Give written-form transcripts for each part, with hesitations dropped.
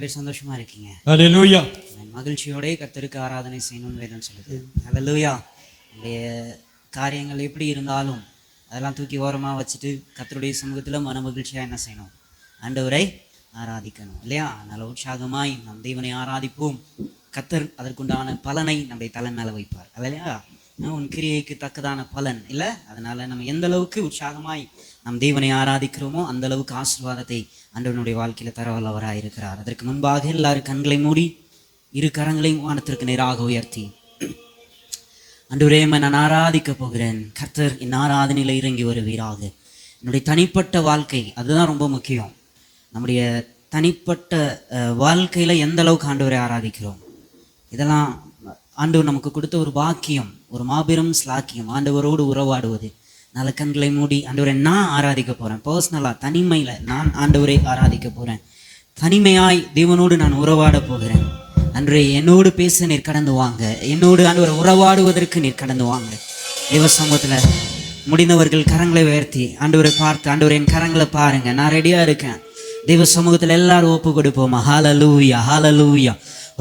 பேர் சந்தோஷமா இருக்கீங்க? ஹல்லேலூயா. மகிழ்ச்சியோட கர்த்தருக்கு ஆராதனை செய்யணும்னு வேதம் சொல்லுது. ஹல்லேலூயா. உங்களுடைய காரியங்கள் எப்படி இருந்தாலும் அதெல்லாம் தூக்கி ஓரமாக வச்சுட்டு கர்த்தருடைய சமூகத்தில் மன மகிழ்ச்சியாக என்ன செய்யணும்? ஆண்டவரை ஆராதிக்கணும் இல்லையா? அதனால் உற்சாகமாய் நம் தேவனை ஆராதிப்போம். கர்த்தர் அதற்குண்டான பலனை நம்முடைய தலை மேலே வைப்பார் இல்லையா? உன் கிரியைக்கு தக்கதான பலன் இல்லை. அதனால நம்ம எந்த அளவுக்கு உற்சாகமாய் நம் தேவனை ஆராதிக்கிறோமோ அந்த அளவுக்கு ஆசீர்வாதத்தை ஆண்டவனுடைய வாழ்க்கையில தரவல்லவராக இருக்கிறார். அதற்கு முன்பாக எல்லாரும் கண்களை மூடி இரு கரங்களையும் வானத்திற்கு நேராக உயர்த்தி, ஆண்டவரே நான் ஆராதிக்க போகிறேன். கர்த்தர் என் ஆராதனையில் இறங்கி வருவீராக. என்னுடைய தனிப்பட்ட வாழ்க்கை அதுதான் ரொம்ப முக்கியம். நம்முடைய தனிப்பட்ட வாழ்க்கையில எந்த அளவுக்கு ஆண்டவரை ஆராதிக்கிறோம், இதெல்லாம் ஆண்டவர் நமக்கு கொடுத்த ஒரு பாக்கியம், ஒரு மாபெரும் ஸ்லாக்கியம், ஆண்டவரோடு உறவாடுவது. நல்ல கண்களை மூடி ஆண்டவரை நான் ஆராதிக்க போகிறேன். பர்சனலாக தனிமையில் நான் ஆண்டவரை ஆராதிக்க போகிறேன். தனிமையாய் தேவனோடு நான் உறவாட போகிறேன். அன்றே என்னோடு பேச நீர் கடந்து வாங்க. என்னோடு ஆண்டவரை உறவாடுவதற்கு நீர் கடந்து வாங்க. தேவ சமூகத்தில் முடிந்தவர்கள் கரங்களை உயர்த்தி ஆண்டவரை பார்த்து, ஆண்டவரை என் கரங்களை பாருங்க, நான் ரெடியாக இருக்கேன். தேவ சமூகத்தில் எல்லாரும் ஒப்பு கொடுப்போமா? ஹல்லேலூயா, ஹல்லேலூயா.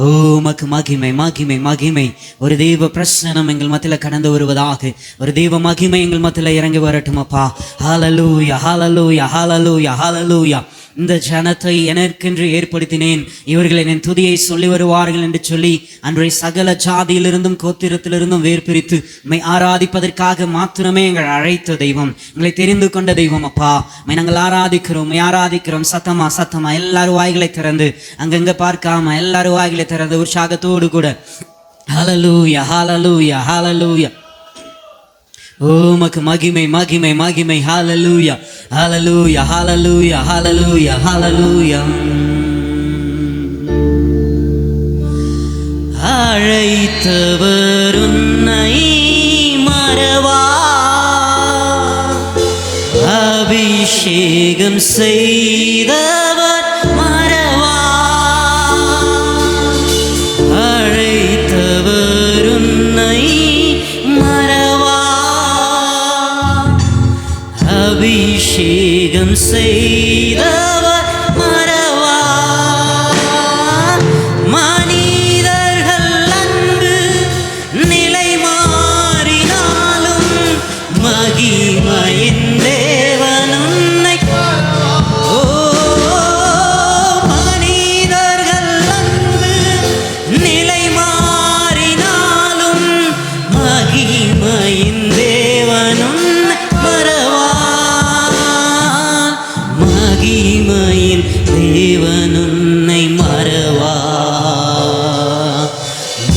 ஓ மக்கு மகிமை மகிமை மகிமை. ஒரு தெய்வ பிரசனம் எங்கள் மத்தியில் கடந்து வருவதாக. ஒரு தெய்வ மகிமை எங்கள் மத்தியில் இறங்கி வரட்டும் அப்பா. ஹல்லேலூயா, ஹல்லேலூயா, ஹல்லேலூயா, ஹல்லேலூயா. இந்த ஜனத்தை எனக்கென்று ஏற்படுத்தினேன், இவர்கள் என் துதியை சொல்லி வருவார்கள் என்று சொல்லி அன்றைய சகல ஜாதியிலிருந்தும் கோத்திரத்திலிருந்தும் வேர் பிரித்து மை ஆராதிப்பதற்காக மாத்திரமே எங்கள் அழைத்த தெய்வம், எங்களை தெரிந்து கொண்ட தெய்வம் அப்பா. நாங்கள் ஆராதிக்கிறோம். சத்தமா சத்தமா எல்லாரும் வாய்களை திறந்து, அங்கங்க பார்க்காம எல்லாரும் வாய்களை திறந்து உற்சாகத்தோடு கூட ஹல்லேலூயா, ஹல்லேலூயா, ஹல்லேலூயா. ஓ மக்கு மகிமை மகிமை மகிமை. ஹல்லேலூயா, ஹல்லேலூயா, ஹல்லேலூயா, ஹல்லேலூயா, ஹல்லேலூயா. அழைத்தவர் உன்னை மறவா, அபிஷேகம் செய்தவர் மறவா. அழைத்தவர் உன்னை மறவா, அபிஷேகம் செய்தவர் மறவா. மனிதர்கள் அன்பு நிலை மாறினாலும் மகிமையின் தேவன் உன்னை. ஓ மனிதர்கள் அன்பு நிலை மாறினாலும் மகிமையின் தேவன் உன்னை மறவா. மகிமையின் தேவன் உன்னை மறவா,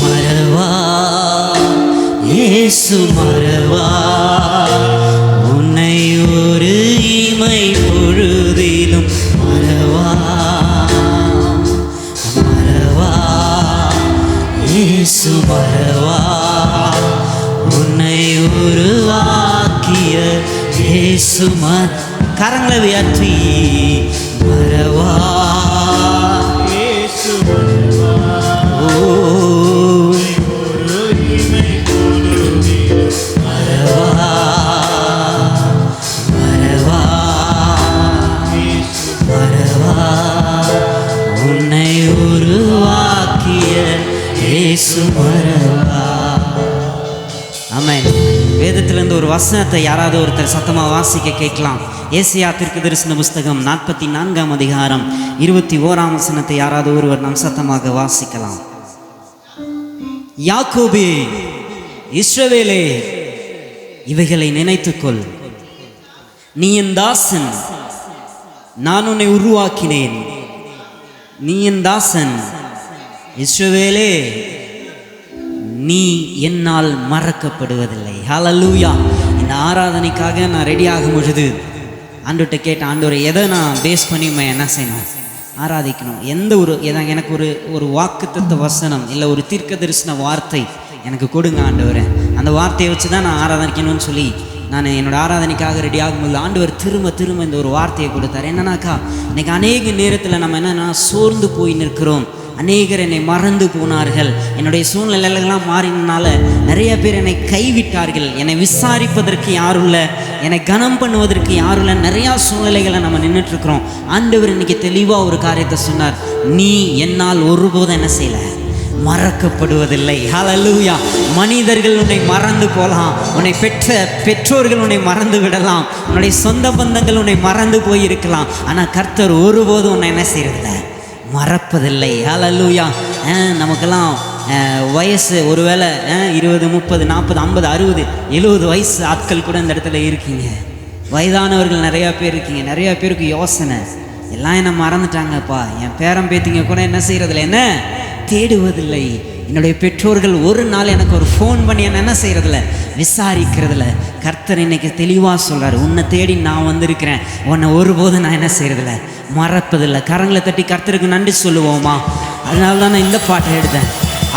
மறவா. இயேசு மறவா உன்னை ஒரு இமை பொழுதிலும் மறவா, மறவா. இயேசு மறவா உன்னை உருவாக்கிய இயேசு கரங்களை உயர்த்தி மறவா. இயேசு மறவா, ஓ மறவா, மறவா, மறவா. உன்னை உருவாக்கிய இயேசு மறவா. ஆமென். வேதத்திலிருந்து ஒரு வசனத்தை யாராவது ஒருத்தர் சத்தமாக வாசிக்க கேட்கலாம். ஏசாயா தீர்க்கதரிசன புஸ்தகம் 44ஆம் அதிகாரம் 21ஆம் வசனத்தை யாராவது ஒருவர் நம் சத்தமாக வாசிக்கலாம். யாக்கோபே, இஸ்ரவேலே, இவைகளை நினைத்துக்கொள். நீ என் தாசன், நான் உன்னை உருவாக்கினேன். நீ என் தாசன் இஸ்ரவேலே, நீ என்னால் மறக்கப்படுவதில்லை. ஹல்லேலூயா. இந்த ஆராதனைக்காக நான் ரெடி ஆகும் பொழுது ஆண்டவர்கிட்ட கேட்டேன், ஆண்டவரை எதை நான் பேஸ் பண்ணி என்ன செய்யணும்? ஆராதிக்கணும். எந்த ஒரு எனக்கு ஒரு வாக்குத்தத்த வசனம் இல்லை ஒரு தீர்க்க தரிசன வார்த்தை எனக்கு கொடுங்க ஆண்டவரை. அந்த வார்த்தையை வச்சு தான் நான் ஆராதனைக்கணும்னு சொல்லி நான் என்னோடய ஆராதனைக்காக ரெடி ஆகும்போது ஆண்டவர் திரும்ப இந்த ஒரு வார்த்தையை கொடுத்தார். என்னன்னாக்கா, இன்னைக்கு அநேக நேரத்தில் நம்ம என்னென்னா சோர்ந்து போய் நிற்கிறோம். அநேகர் என்னை மறந்து போனார்கள். என்னுடைய சூழ்நிலைகள்லாம் மாறினால நிறைய பேர் என்னை கைவிட்டார்கள். என்னை விசாரிப்பதற்கு யாரும் இல்லை, என்னை கனம் பண்ணுவதற்கு யாரும் இல்லை. நிறையா சூழ்நிலைகளை நம்ம நின்றுட்டுருக்குறோம். ஆண்டவர் இன்னைக்கு தெளிவாக ஒரு காரியத்தை சொன்னார், நீ என்னால் ஒருபோதும் என்ன செய்யலை, மறக்கப்படுவதில்லை. ஹல்லேலூயா. மனிதர்கள் உன்னை மறந்து போகலாம், உன்னை பெற்ற பெற்றோர்கள் உன்னை மறந்து விடலாம், உன்னுடைய சொந்த பந்தங்கள் உன்னை மறந்து போயிருக்கலாம். ஆனால் கர்த்தர் ஒருபோதும் உன்னை என்ன செய்யறதில்லை, மறப்பதில்லை. ஹல்லேலூயா. நமக்கெல்லாம் வயசு ஒருவேளை 20, 30, 40, 50, 60, 70 வயசு ஆட்கள் கூட இந்த இடத்துல இருக்கீங்க. வயதானவர்கள் நிறையா பேர் இருக்கீங்க. நிறையா பேருக்கு யோசனை, எல்லாம் என்ன மறந்துட்டாங்கப்பா, என் பேரம் பேத்திங்க கூட என்ன செய்யறதில்லை, என்ன தேடுவதில்லை. என்னுடைய பெற்றோர்கள் ஒரு நாள் எனக்கு ஒரு ஃபோன் பண்ணி என்ன செய்கிறதில்ல, விசாரிக்கிறதில்ல. கர்த்தர் இன்னைக்கு தெளிவாக சொல்கிறார், உன்னை தேடி நான் வந்திருக்கிறேன், உன்னை ஒருபோதும் நான் என்ன செய்கிறதில்ல, மறப்பதில்லை. கரங்களை தட்டி கர்த்தருக்கு நன்றி சொல்லுவோமா? அதனால தான் நான் இந்த பாட்டை எடுத்தேன்.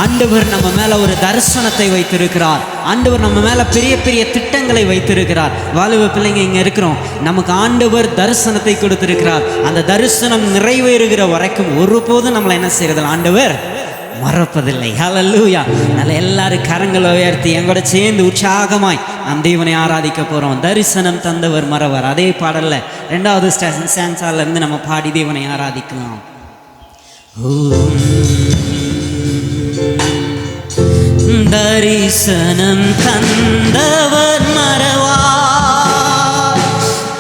ஆண்டவர் நம்ம மேலே ஒரு தரிசனத்தை வைத்திருக்கிறார். ஆண்டவர் நம்ம மேலே பெரிய பெரிய திட்டங்களை வைத்திருக்கிறார். வாலிப பிள்ளைங்க இங்கே இருக்கிறோம், நமக்கு ஆண்டவர் தரிசனத்தை கொடுத்திருக்கிறார். அந்த தரிசனம் நிறைவேறுகிற வரைக்கும் ஒருபோதும் நம்மளை என்ன செய்யறதில்லை, ஆண்டவர் மறப்பதில்லை. ஹல்லேலூயா. அதனால எல்லாரும் கரங்களை உயர்த்தி எங்கூட சேர்ந்து உற்சாகமாய் நம் தேவனை ஆராதிக்க போகிறோம். தரிசனம் தந்தவர் மறவர். அதே பாடல்ல 2வது ஸ்டான்ஸால இருந்து நம்ம பாடி தேவனை ஆராதிக்கலாம். தரிசனம் தந்தவர் மறவார்,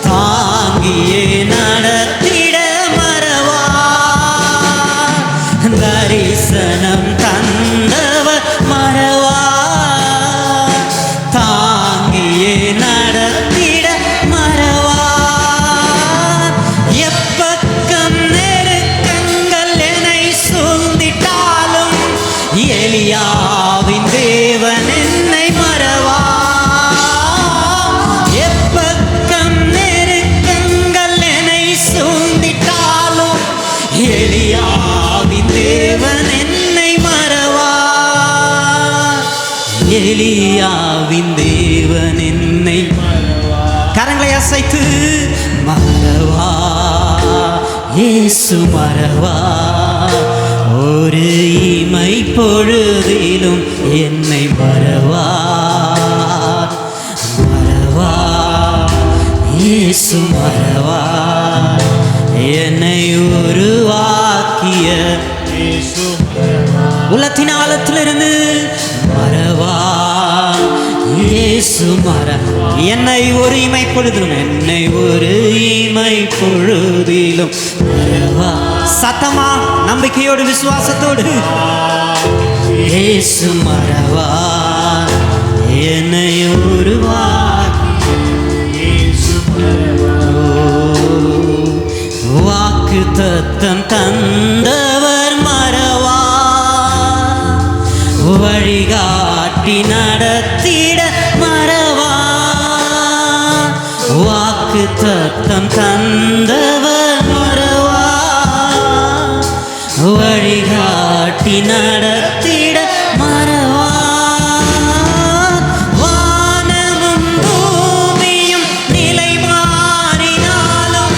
தாங்கியே நடத்திட மறவார். தரிசனம் தந்தவர் மறவார், தாங்கியே நடத்திட மறவார். எப்பக்கம் நெருக்கங்கள் என்னை சூழ்ந்திட்டாலும் எலியாவின் தேவன் என்னை மறவார். எப்பக்கம் நெருக்கங்கள் என்னை சூழ்ந்திட்டாலும் எலியாவின் தேவன் என்னை மறவார். எலியாவின் தேவன் என்னை மறவார். கரங்களை அசைத்து மறவார், இயேசு மறவார். ஒரு இமை பொழுதிலும் என்னை மறவார். மறவார், இயேசு மறவார். என்னை உருவாக்கிய உள்ளத்தின் ஆழத்திலிருந்து மறவார், இயேசு மறவார். என்னை ஒரு இமை பொழுதிலும், என்னை ஒரு இமை பொழுதிலும் மறவார். சத்தமா நம்பிக்கையோடு விசுவாசத்தோடு இயேசு மறவார். என்னை உருவாக்கிய இயேசு மறவார். வாக்கு தத்தம் தந்தவர் மறவார், வழிகாட்டி நடத்திட மறவார். வாக்கு தத்தம் தந்தவர் மறவார், வழிகாட்டி நடத்திட மறவார். வானமும் பூமியும் நிலை மாறினாலும்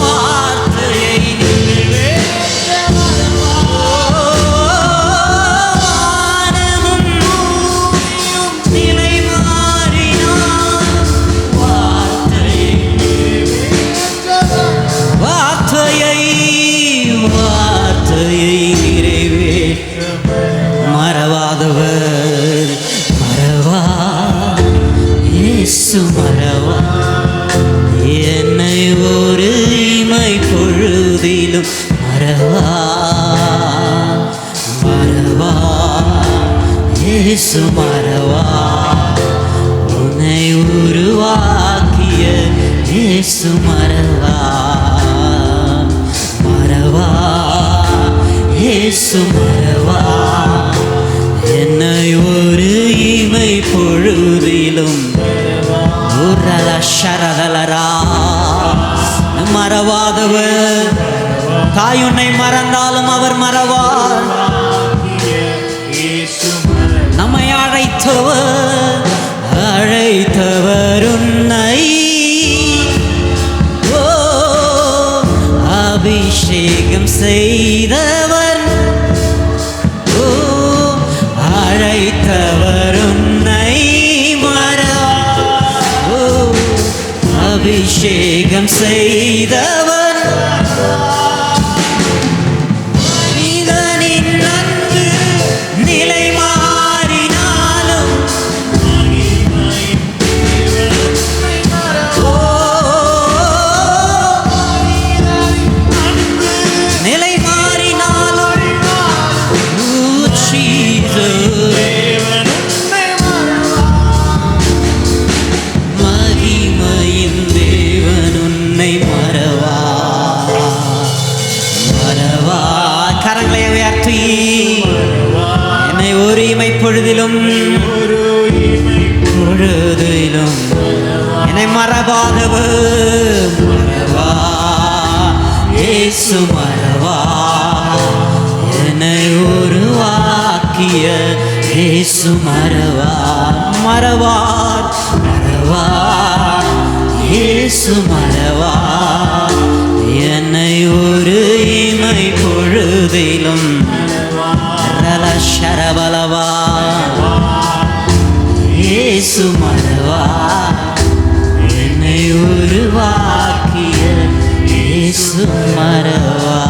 வார்த்தையை நிறைவேற்ற மறவார். வானமும் பூமியும் நிலை மாறினாலும் வார்த்தையை நிறைவேற்ற மறவாதவர் மறவார், இயேசு மறவார். என்னை ஒரு இமை பொழுதிலும் மறவார். மறவார், இயேசு மறவார். உன்னை உருவாக்கிய இயேசு மறவார். மறவார், இயேசு மறவார். என்னை ஒரு இமை பொழுதிலும் மறவாதவர். தாய் உன்னை மறந்தாலும் அவர் மறவார். நம்மை அழைத்தவர் உன்னை அபிஷேகம் செய்தவர் ஊழியம் செய்தவன் மனிதனின் அன்பு நிலை மாறினாலும் நிலை மாறினாலும் மகிமையின் தேவன் உன்னை மறவா மறவா. கரங்களை உயர்த்தி என்னை ஒரு இமை பொழுதிலும் என்னை மறவாதவர் மறவா இயேசு மறவா. என்னை உருவாக்கிய இயேசு மறவா மறவார் மறவா இயேசு மறவா. என்னை ஒரு இமை பொழுதிலும் சரபலவா இயேசு மறவா. என்னை உருவாக்கிய இயேசு மறவா.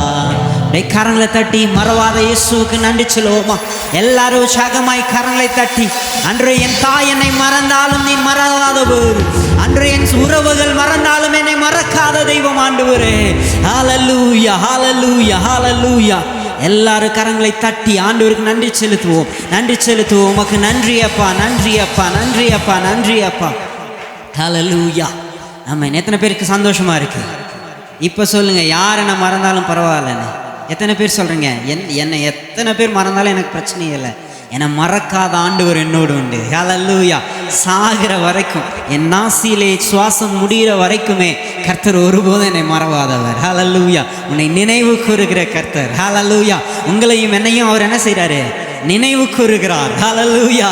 கரங்களை தட்டி மறவாத இயேசுவுக்கு நன்றி சொல்லுவோமா? எல்லாரும் உற்சாகமாய் கரங்களை தட்டி, அன்று என் தாய் என்னை மறந்தாலும் நீ மறவாதவர், அன்று என் உறவுகள் மறந்தாலும் என்னை மறக்காத தெய்வம் ஆண்டவரே. ஹல்லேலூயா ஹல்லேலூயா ஹல்லேலூயா. எல்லாரும் கரங்களை தட்டி ஆண்டவருக்கு நன்றி செலுத்துவோம், நன்றி செலுத்துவோம். உமக்கு நன்றி அப்பா, நன்றி அப்பா, நன்றி அப்பா, நன்றி அப்பா. ஹல்லேலூயா. நம்ம எத்தனை பேருக்கு சந்தோஷமா இருக்கு? இப்போ சொல்லுங்க, யார் என்ன மறந்தாலும் பரவாயில்லன்னு எத்தனை பேர் சொல்றீங்க? என்னை எத்தனை பேர் மறந்தாலும் எனக்கு பிரச்சனையே இல்லை, என்னை மறக்காத ஆண்டவர் என்னோடு உண்டு. ஹல்லேலூயா. சாகிற வரைக்கும், என் நாசியிலே சுவாசம் முடிகிற வரைக்குமே கர்த்தர் ஒருபோதும் என்னை மறவாதவர். ஹல்லேலூயா. உன்னை நினைவு கூறுகிற கர்த்தர். ஹல்லேலூயா. உங்களையும் என்னையும் அவர் என்ன செய்கிறாரு? நினைவு கூறுகிறார். ஹல்லேலூயா.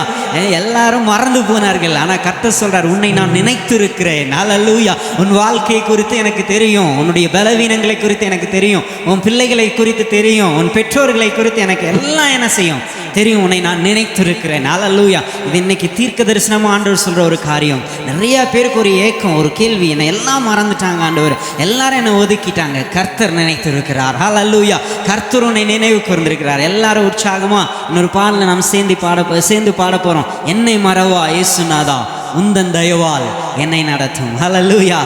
எல்லாரும் மறந்து போனார்கள், ஆனால் கர்த்தர் சொல்றார், உன்னை நான் நினைத்திருக்கிறேன். ஹல்லேலூயா. உன் வாழ்க்கையை குறித்து எனக்கு தெரியும், உன்னுடைய பலவீனங்களை குறித்து எனக்கு தெரியும், உன் பிள்ளைகளை குறித்து தெரியும், உன் பெற்றோர்களை குறித்து எனக்கு எல்லாம் என்ன செய்யும் தெரியும், உன்னை நான் நினைத்திருக்கிறேன். ஹல்லேலூயா. இது இன்னைக்கு தீர்க்க தரிசனமா ஆண்டவர் சொல்ற ஒரு காரியம். நிறைய பேருக்கு ஒரு ஏக்கம், ஒரு கேள்வி, என்னை எல்லாம் மறந்துட்டாங்க ஆண்டவர், எல்லாரும் என்னை ஒதுக்கிட்டாங்க. கர்த்தர் நினைத்திருக்கிறார். ஹல்லேலூயா. கர்த்தர் உன்னை நினைவு கூர்ந்திருக்கிறார். எல்லாரும் உற்சாகமா இன்னொரு பாடல நாம் சேர்ந்து பாட போறோம். என்னை மறவா இயேசுநாதா, உந்தன் தயவால் என்னை நடத்தும். ஹல்லேலூயா.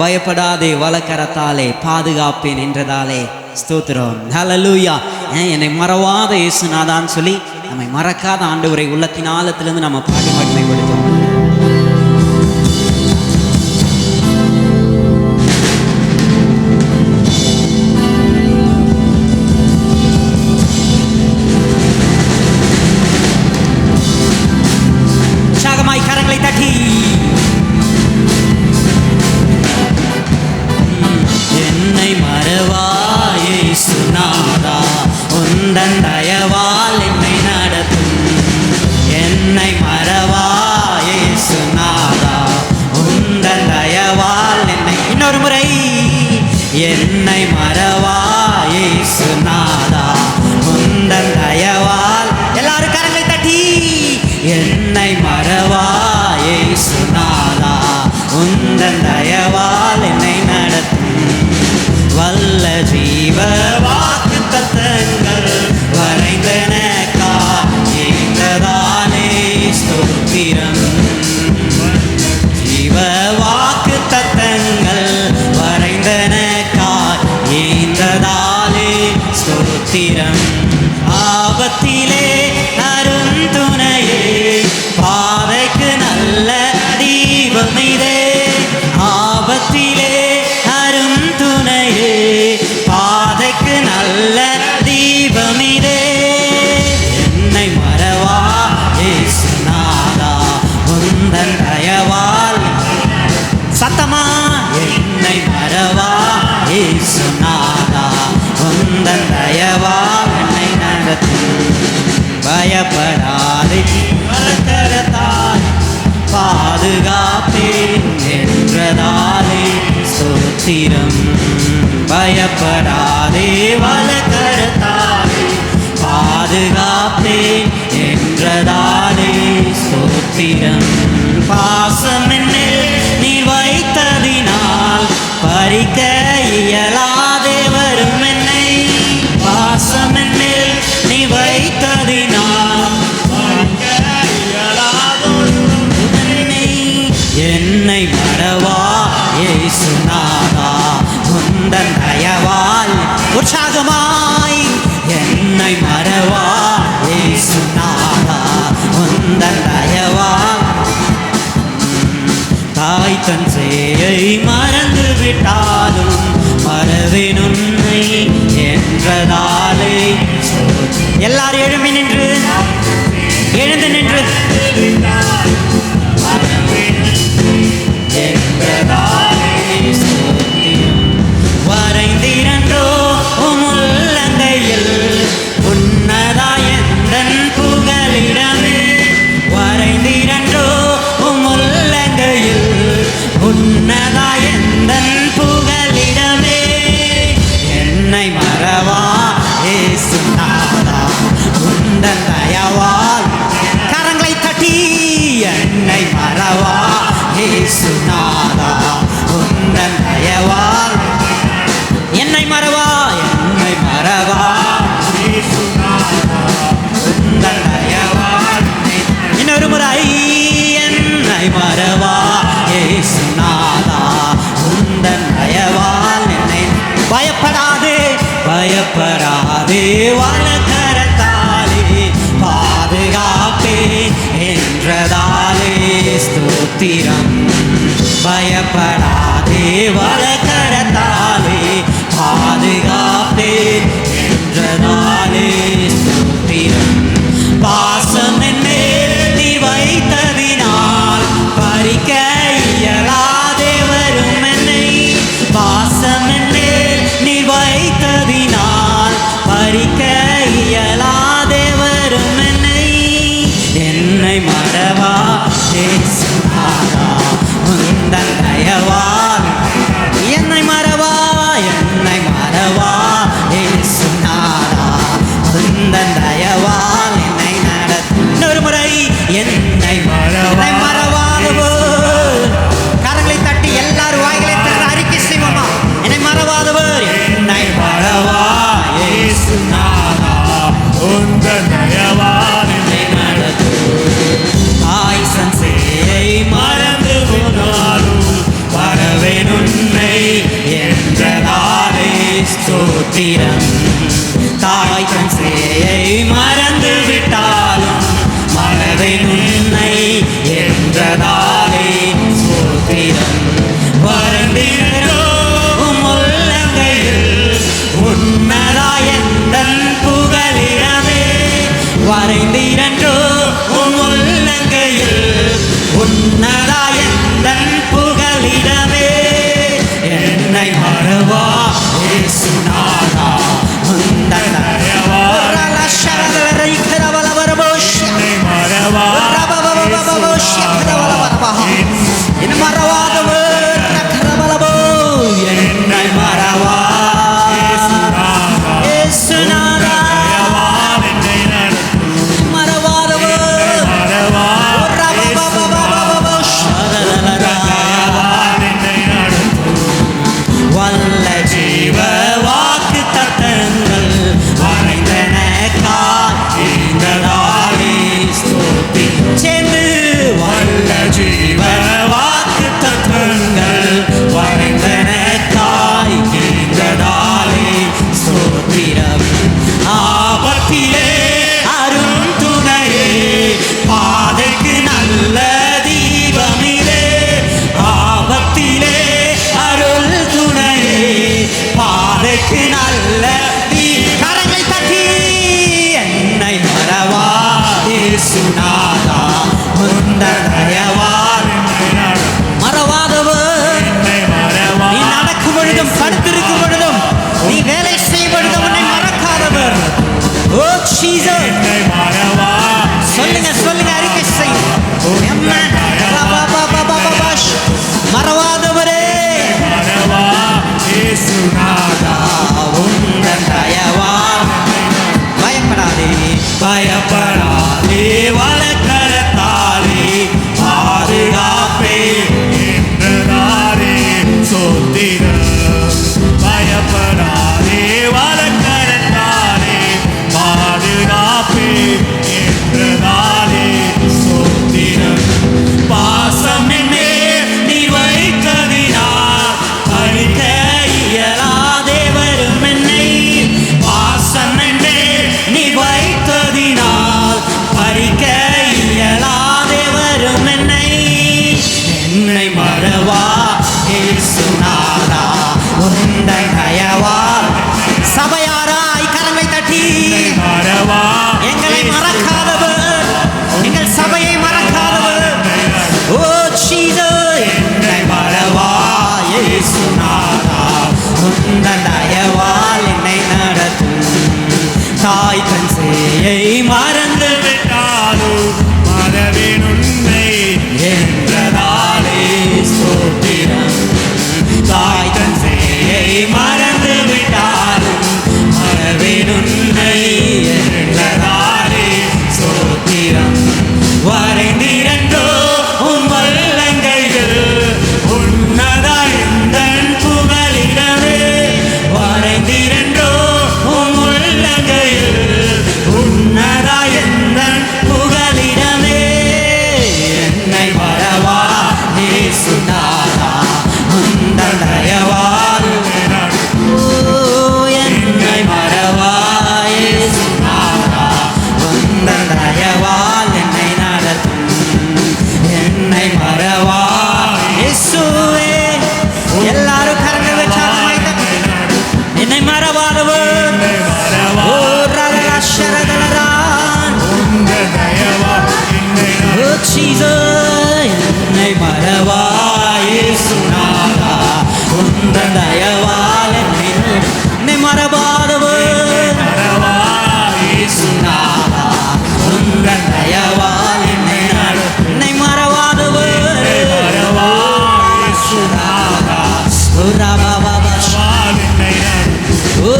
பயப்படாதே, வலக்கரத்தாலே பாதுகாப்பேன் என்றதாலே ஸ்தோத்திரம். ஹல்லேலூயா. என்னை மறவாத இயேசுநாதான்னு சொல்லி நம்மை மறக்காத ஆண்டவரை உள்ளத்தின் ஆழத்திலிருந்து நம்ம பாடி மகிமைப்படுத்துவோம். கரங்களை தட்டி என்னை மறவா இயேசுநாதா, உந்தன் தயவால் என்னை நடத்தும். என்னை மறவா இயேசுநாதா, உந்தன் தயவால் என்னை. இன்னொரு முறை, என்னை மறவா இயேசுநாதா, உந்தன் தயவால். எல்லாரும் கரங்களை தட்டி என்னை மறவா இயேசுநாதா, உந்தன் தயவால் என்னை நடத்தும். வல்ல ஜீவ வாக்குத்தத்தங்கள் வரைந்தனக்கா எங்கதானே ஸ்தோத்திரம். ஜீவ வாக்குத்தத்தங்கள் வரைந்தனக்கா எங்கதானே ஸ்தோத்திரம். ஆபத்திலே அருந்துணையே, பாதைக்கு நல்ல தீபமிதே. ஆபத்திலே அருந்துணையே, பாதைக்கு நல்ல தீபமிதே. என்னை மறவா இயேசுநாதா, உந்தன் தயவால். சத்தமா, என்னை மறவா இயேசுநாதா, உந்தன் தயவால் என்னை நடத்தும். பயப்படாதே, வலக்கரத்தால் பாதுகாப்பேன் என்றதாலே ஸ்தோத்திரம். பயப்படாதே, வலக்கரத்தால் பாதுகாப்பேன் என்றதாலே ஸ்தோத்திரம். பாசம் என்னில் நீ வைத்ததினால் என்னை மறவா இயேசுநாதா உந்தன் தயவால். தாய் தன் சேயை மறந்து விட்டாலும் மறவேன் உன்னை என்றதாலே. எல்லாரும் எழும்பி நின்று எழுந்து நின்று வரைந்திரன்றோ உள்ளங்கையில் உன்னதா எந்தன் புகலிடமே. வரைந்திரன்றோ உள்ளங்கையில் உன்னதா எந்தன் புகலிடமே. என்னை மறவா இயேசுநாதா உந்தன் தயவால். கரங்களை தட்டி என்னை மறவா இயேசுநாதா உந்தன் தயவால். என்னை மறவா உந்தன் தயவால். இன்னொரு முறை என்னை மறவா இயேசுநாதா உந்தன் தயவால். என்னை பயப்படாதே வலக்கரத்தாலே பாதுகாப்பே என்றதாலே ஸ்தோத்திரம். பயப்படாதே வலக்கரத்தாலே பாதுகாப்பே என்றதாலே ஸ்தோத்திரம். பாசம் என்னேல் நீ வைத்ததினால் பறிக்க இயலாதே வரும் என்னை. பாசம் என்னேல் நீ வைத்ததினால் பறிக்க இயலாதே வரும் என்னை. என்னை மறவா இயேசுநாதா உந்தன் தயவால். என்னை மறவா இயேசுநாதா உந்தன் தயவால். என்னை நடத்தும். இன்னொரு முறை என்னை மறவாதவர். கரங்களை தட்டி எல்லாரும் வாய்களை திறந்து அறிக்கை செய்வோமா? என்னை மறவாதவர். என்னை மறவா இயேசுநாதா உந்தன் தயவால். என்னை நடத்தும். தாய் தன் சேயை மறந்து போனாலும் வரவேன் உன்னை என்றதாலே ஸ்தோத்திரம். தாய் தன் சேயை மறந்து விட்டாலும் மறவேன் உன்னை என்றதாலே ஸ்தோத்திரம். வரைந்திரோ உள்ளங்கையில் உன்னதா எந்தன் புகலிடமே. வரைந்திரோ உள்ளங்கையில் உன்னதா எந்தன் புகலிடமே. என்னை மறவா இயேசுநாதா உந்தன் தயவால். என்னை மறவா என்னை மறவா இயேசுநாதா வல்ல ஜீவ வாக்கு தத்தங்கள் வரைந்தனக்காலே ஸ்தோத்தி. சேர்ந்து வல்ல ஜீவ வாக்கு தத்தங்கள் வரைந்தனக்காலே ஸ்தோத்திரம். ஆபத்திலே அரும் துணையே பாதைக்கு நல்ல தீபமிலே. ஆபத்திலே அருள் துணையே பாதைக்கு நல்ல. கரங்களை தட்டி என்னை மறவா இயேசுநாதா உந்தன் தயவால். மறவாதவர். நீ நடக்கும் பொழுதும் படுத்திருக்கும் பொழுதும் நீ வேலை செய்யும் பொழுதும் உன்னை மறக்காதவர். ஓ ஜீசஸ். சொல்லுங்க அறிக்கை செய்யுங்க. மறவாதவரே இயேசுநாதா உந்தன் தயவால். பயப்படாதே வலக்கரத்தாலே பாதுகாப்பே என்றதாலே ஸ்தோத்திரம். பயப்படாதே வலக்கரத்தாலே பாதுகாப்பே என்றதாலே ஸ்தோத்திரம். பாசம் என்னே நீ வைத்ததினால் பறிக்க இயலாதே வரும் என்னை. பாசம் என்னே நீ தாய் தன் சேயை மறந்து விட்டாலும் மறவேன் உன்னை என்றதாலே ஸ்தோத்திரம். தாய் தன் சேயை மறந்து விட்டாலும் மறவேன் உன்னை என்றதாலே ஸ்தோத்திரம். வரைந்திரண்டோ உன் வல்லங்கைகள் உன்னதா எந்தன் புகலிடமே. வரைந்திரண்டோ உன் வல்லங்கைகள் உன்னதா எந்தன் புகலிடமே. என்னை மறவா இயேசுநாதா உந்தன் தயவால் என்னை மறவா இயேசுநாதா உந்தன் தயவால் என்னை நடத்தும். என்னை மறவா இயேசுவே. எல்லாரும் கரங்கள் வச்சு என்னை மறவாதவர் ஓ ரலலா ஷரதலரான் ஓ ஜீசஸ். என்னை மறவா இயேசுநாதா உந்தன் தயவால் என்னை மறவாதவர் இயேசுநாதா உந்தன் தயவால் என்னை என்னை மறவாதவர் இயேசுநாதா ஓ ரபாபா ஓ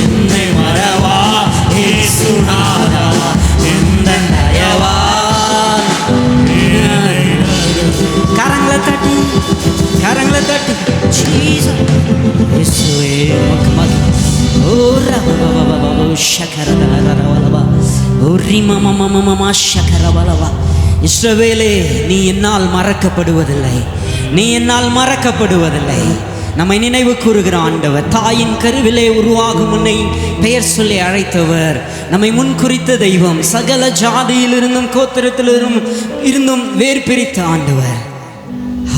என்னை மறவா இயேசுநாதா உந்தன் தயவால். கரங்களை தட்டி கரங்களை தட்டி ஜீசஸ் இயேசுவே உமக்கு மகிமை. ஓ ரபாபா ஓ ஷகரதலரவலவா ஓ ரிமமமமம ஷகரவலவா. இஸ்ரவேலே, நீ என்னால் மறக்கப்படுவதில்லை, நீ என்னால் மறக்கப்படுவதில்லை. நம்மை நினைவு கூறுகிற ஆண்டவர், தாயின் கருவிலே உருவாகும் முன்னை பெயர் சொல்லி அழைத்தவர், நம்மை முன் குறித்த தெய்வம், சகல ஜாதியிலிருந்தும் கோத்திரத்திலிருந்தும் வேர் பிரித்த ஆண்டவர்.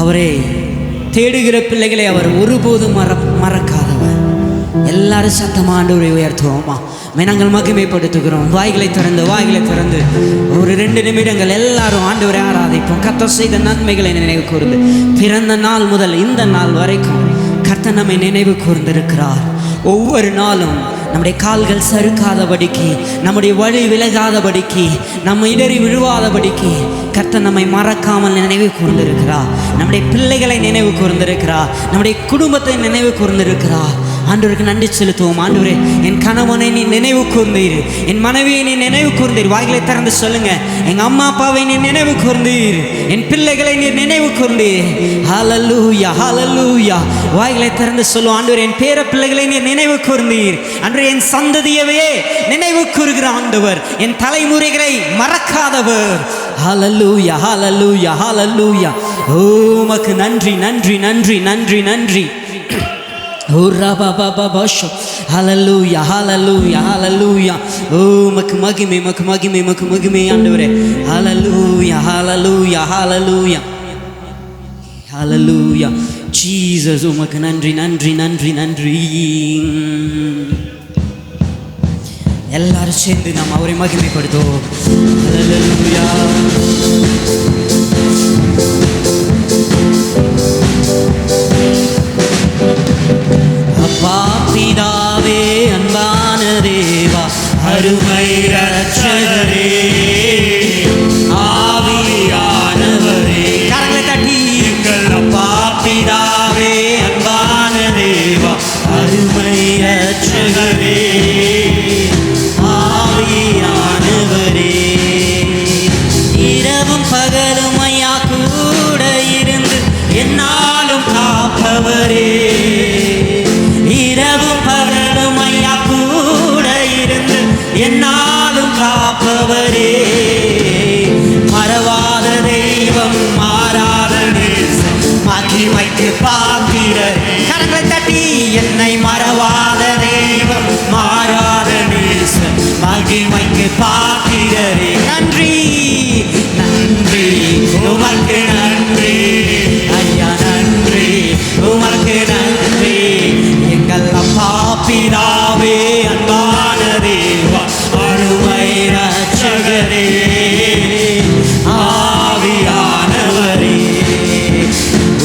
அவரே தேடுகிற பிள்ளைகளை அவர் ஒருபோதும் மறக்காதவர். எல்லாரும் சத்தமா ஆண்டவரை உயர்த்துவோமா? நாங்கள் மகிமைப்படுத்துகிறோம். வாய்களை திறந்து ஒரு 2 நிமிடங்கள் எல்லாரும் ஆண்டவரை ஆராதிப்போம். கர்த்தர் செய்த நன்மைகளை நினைவு கூர்ந்து, பிறந்த நாள் முதல் இந்த நாள் வரைக்கும் கர்த்தர் நம்மை நினைவு கூர்ந்திருக்கிறார். ஒவ்வொரு நாளும் நம்முடைய கால்கள் சறுக்காதபடிக்கு, நம்முடைய வழி விலகாதபடிக்கு, நம்ம இடறி விழுவாதபடிக்கு கர்த்தர் நம்மை மறக்காமல் நினைவு கூர்ந்திருக்கிறார். நம்முடைய பிள்ளைகளை நினைவு கூர்ந்திருக்கிறார். நம்முடைய குடும்பத்தை நினைவு கூர்ந்திருக்கிறார். ஆண்டவருக்கு நன்றி செலுத்துவோம். ஆண்டவரே, என் கணவனை நீ நினைவு கூர்ந்தீர், என் மனைவியை நீ நினைவு கூர்ந்தீர். வாய்களை திறந்து சொல்லுங்க, எங்க அம்மா அப்பாவை நீ நினைவு கூர்ந்தீர், என் பிள்ளைகளை நீ நினைவு கூர்ந்தீர். ஹல்லேலூயா ஹல்லேலூயா. வாய்களை திறந்து சொல்லுவோம், ஆண்டவரே, என் பேர பிள்ளைகளை நீ நினைவு கூர்ந்தீர். ஆண்டவரே, என் சந்ததியவே நினைவு கூறுகிற ஆண்டவர், என் தலைமுறைகளை மறக்காதவர். ஹல்லேலூயா ஹல்லேலூயா ஹல்லேலூயா. ஓ உமக்கு நன்றி நன்றி நன்றி நன்றி நன்றி. ஓ ரபாபாபாஷோ. ஹல்லேலூயா ஹல்லேலூயா ஹல்லேலூயா. ஓ உமக்கு மகிமை உமக்கு மகிமை உமக்கு மகிமை ஆண்டவரே. ஹல்லேலூயா ஹல்லேலூயா ஹல்லேலூயா ஹல்லேலூயா. ஜீசஸ் உமக்கு நன்றி நன்றி நன்றி நன்றி. எல்லாரும் சேர்ந்து நாம் அவரை மகிமைப்படுத்துவோம். ஹல்லேலூயா. அப்பா பிதாவே, அன்பான தேவா, அருமை ரட்சகரே, ஆவியானவரே, கரங்களை தட்டி எங்கள் அப்பா பிதாவே, அன்பான தேவா, அருமை ரட்சகரே, ஆவியானவரே, இரவும் பகலும் ஐயா கூட இருந்து என்னாலும் காப்பவரே, இரவும் பகலும் ஐயா கூட இருந்து என்னாலும் காப்பவரே, மறவாத தெய்வம், மாறாத நேசம், மகிமைக்கு பாத்திரரே. கரங்களை தட்டி என்னை மறவாத தெய்வம், மாறாத நேசம், மகிமைக்கு பாத்திரரே. நன்றி நன்றி உமக்கு நன்றி ஐயா, நன்றி உமக்கு நன்றி. எங்கள் அப்பா பிதாவே, அன்பான தேவா, அருமை ரட்சகரே, ஆவியானவரே.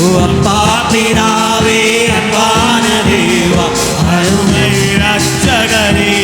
ஓ அப்பா பிதாவே, அன்பான தேவா, அருமை ரட்சகரே,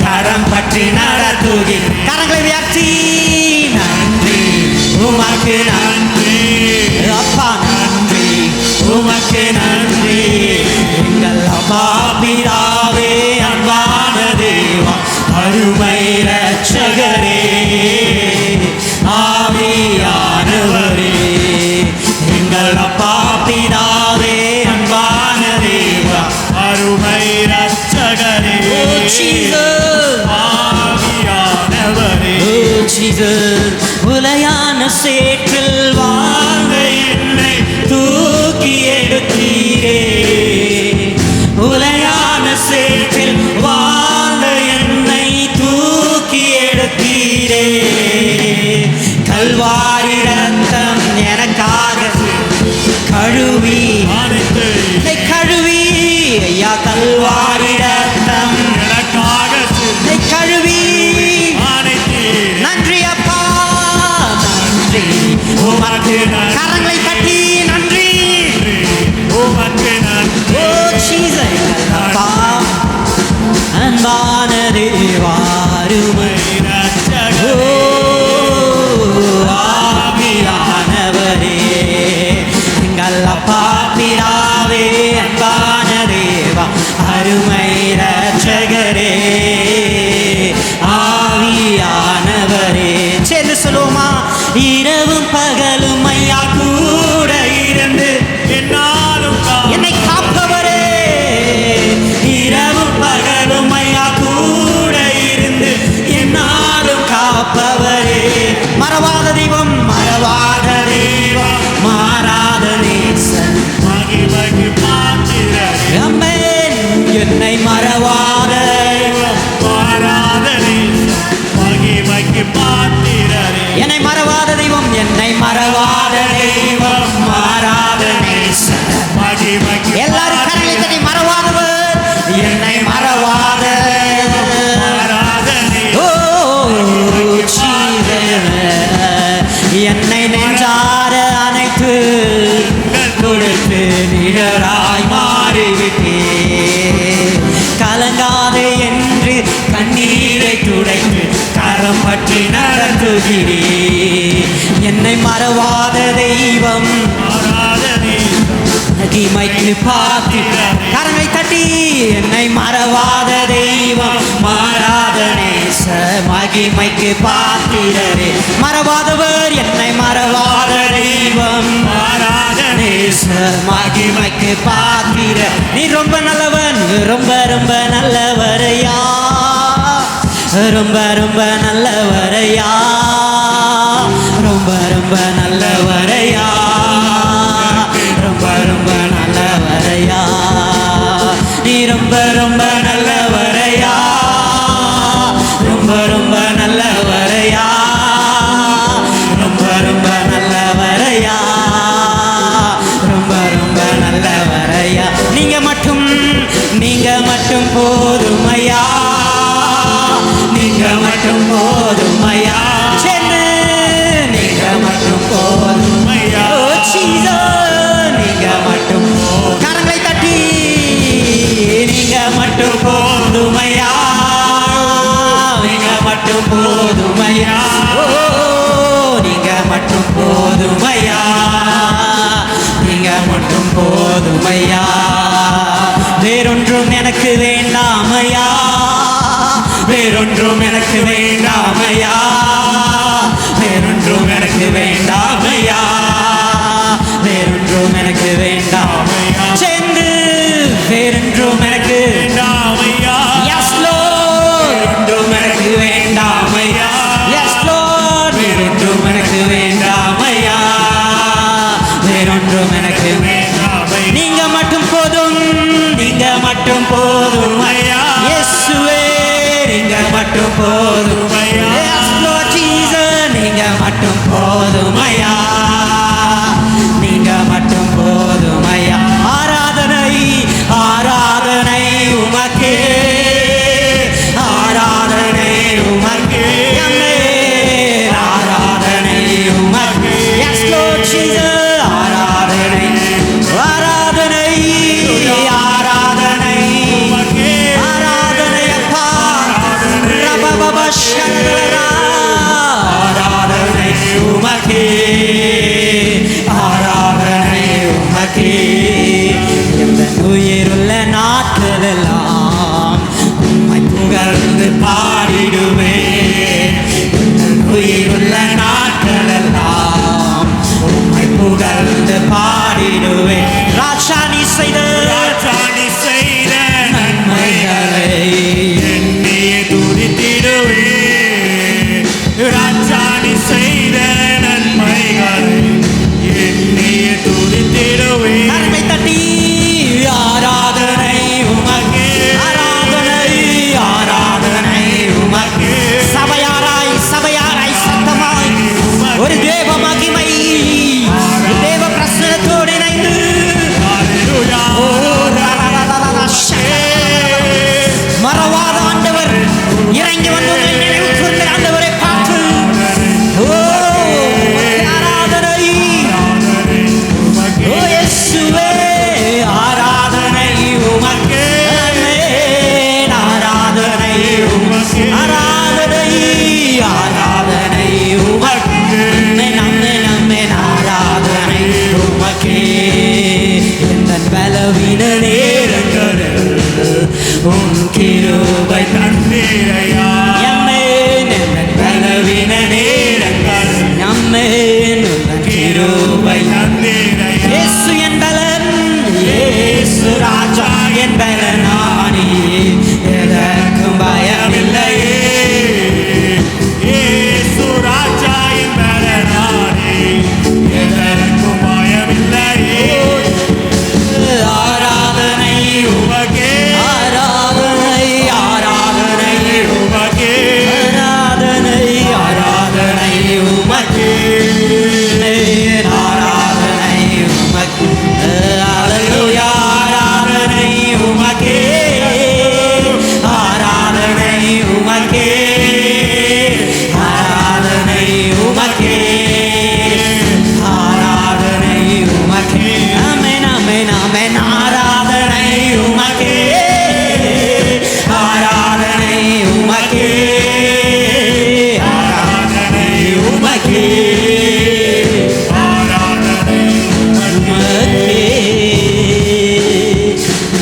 கரம் பற்றி நடத்துகிறேன். கரங்களை உயர்த்தி நன்றி உமக்கு நன்றி அப்பா நன்றி உமக்கு நன்றி. எங்கள் அப்பா பிதாவே அன்பான தேவா அருமை இரட்சகரே ஆவியானவரே. எங்கள் அப்பா பிதாவே அன்பான தேவா அருமை இரட்சகரே ஆவியானவரே. உலையான சேற்றில் வாழ்ந்த என்னை தூக்கி எடுத்தீரே. உலையான சேற்றில் வாழ்ந்த என்னை தூக்கி எடுத்தீரே. கல்வாரி ரத்தம் எனக்காக கழுவி கழுவி ஐயா கல்வாரி ரத்தம் எனக்காக கழுவி நன்றி அப்பா நன்றி உமக்கு. கரங்களை தட்டி நன்றி உமக்கு நன்றி. ஓ ஜீசஸ் அப்பா அன்பான தேவா அருமை இரட்சகரே ஆவியானவரே. எங்கள் அப்பா பிதாவே அன்பான தேவா அருமை இரட்சகரே ஆவியானவரே. சேர்ந்து சொல்லுவோமா? இரவும் பகலும் ஐயா கூட இருந்து என்னாலும் என்னை காப்பவரே. இரவும் பகலும் ஐயா கூட இருந்து என்னாலும் காப்பவரே. மறவாத தெய்வம் மறவாத தெய்வம் மாறாத நேசன் மகிமைக்கு பாத்திரரே ஆமென். என்னை மறவாத மாறாத நேசன் மகிமைக்கு பாத்திரரே. என்னை மறவாத தெய்வம் என்னை மறவாத தெய்வம் மாறாத நேசன். மகிமைக்கு எல்லாரும் கரங்களை தட்டி மறவாதவர் என்னை மறவாத மாறாத ஓ என்னை நெஞ்சார அனைத்து கொடுத்து நிழலாய் மாறிவிட்டே. கலங்காதே என்று கண்ணீரை துடைத்து கரம் பற்றி நடத்துகிறே. என்னை மறவாத தெய்வம் மாறாத நேசன் மகிமைக்கு பாத்திர. கரங்களை தட்டி என்னை மறவாத தெய்வம் மாறாத நேச மகிமைக்கு பாத்திரரே. மறவாதவர் என்னை மறவாத தெய்வம் மாறாத நேச மகிமைக்கு பாத்திர. நீ ரொம்ப நல்லவன் ரொம்ப ரொம்ப நல்லவரையா ரொம்ப ரொம்ப நல்லவரையா ரொம்ப ரொம்ப நல்லவரையா ரொம்ப ரொம்ப நல்லவரையா. நீ ரொம்ப ரொம்ப நல்லவரையா ரொம்ப ரொம்ப நல்லவரையா ரொம்ப ரொம்ப நல்லவரையா ரொம்ப ரொம்ப நல்லவரையா. நீங்க மட்டும் போதுமையா நீங்க மட்டும் போதுமையா. சென்று நீங்க மட்டும் போதுமையா. ஓ ஜீசஸ் நீங்க மட்டும் கரங்களை தட்டி நீங்க மட்டும் போதுமையா நீங்க மட்டும் போதுமையா. ஓ நீங்க மட்டும் போதுமையா நீங்க மட்டும் போதுமையா. வேறொன்றும் எனக்கு வேண்டாமையா வேறொன்றும் எனக்கு வேண்டாமையா வேறொன்றும் எனக்கு வேண்டாமையா வேறொன்றும் எனக்கு வேண்டாமையா. சென்று வேறொன்றும் எனக்கு வேண்டாமையா. Yes Lord வேறொன்றும் எனக்கு வேண்டாமையா. Yes Lord வேறொன்றும் எனக்கு வேண்டாமையா வேறொன்றும் எனக்கு வேண்டாமையா. நீங்க மட்டும் போதும் நீங்க மட்டும் போதும் ஐயா. இயேசுவே நீங்க மட்டும் போதும் ஐயா. Yes Lord Jesus நீங்க மட்டும் போதும் ஐயா நீங்க மட்டும் போதும் ஐயா. ஆராதனை ஆராதனை உமக்கே ஆராதனை உமக்கே ஆராதனை உமக்கே. Yes Lord Jesus ஆராதனை ஆராதனை ஆராதனை உமக்கே ஆராதனை அப்பா புகழ்ந்து பாடிடுவேன் உயிருள்ள நாட்களெல்லாம் உம்மை புகழ்ந்து பாடிடுவேன். ராஜா நீ செய்த நன்மைகளை எண்ணியே துதித்திடுவேன். ராஜா நீ செய்த நன்மைகளை எண்ணியே துதித்திடுவேன். கரங்களை தட்டி ஆராதனை உமக்கு, ஆராதனை ஆராதனை உமக்கு. சபையாராய் சத்தமாய் ஒரு தேவ மகிமை தேவ பிரசன்னத்தோடு இணைந்து மறவாத ஆண்டவர் இறங்கி வந்து உங்களை நினைவு கூர்ந்த ஆண்டவரை பார்த்து ஆராதனை ஓ இயேசுவே ஆராதனை உமக்கு, ஆராதனை உமக்கு, ஆராதனை ஆராதனை உமக்கு, நம்மை ஆராதனை உமக்கு. எந்தன் பலவீன நேரங்களில் உன் கிருபை தந்தீரையா எந்தன் பலவீன நேரங்கள் நம்மை கிருபை தந்தீரையா. இயேசு என் பலன், இயேசு ராஜா என் பலனானி, எதற்கும் பயமில்லையே. இயேசு ராஜா என் பலனானி, எதற்கும் பயமில்லையே. ஆராதனை உமக்கே, ஆராதனை ஆராதனை உமக்கே, ஆராதனை ஆராதனை உமக்கு, ஆராதனை உமக்கு. அல்லேலூயா ஆராதனை உமக்கே, ஆராதனை உமக்கே, ஆராதனை உமக்கே, ஆராதனை உமக்கே. ஆமென் ஆமென் ஆமென். ஆராதனை உமக்கே, ஆராதனை உமக்கே, ஆராதனை உமக்கே, ஆராதனை உமக்கே.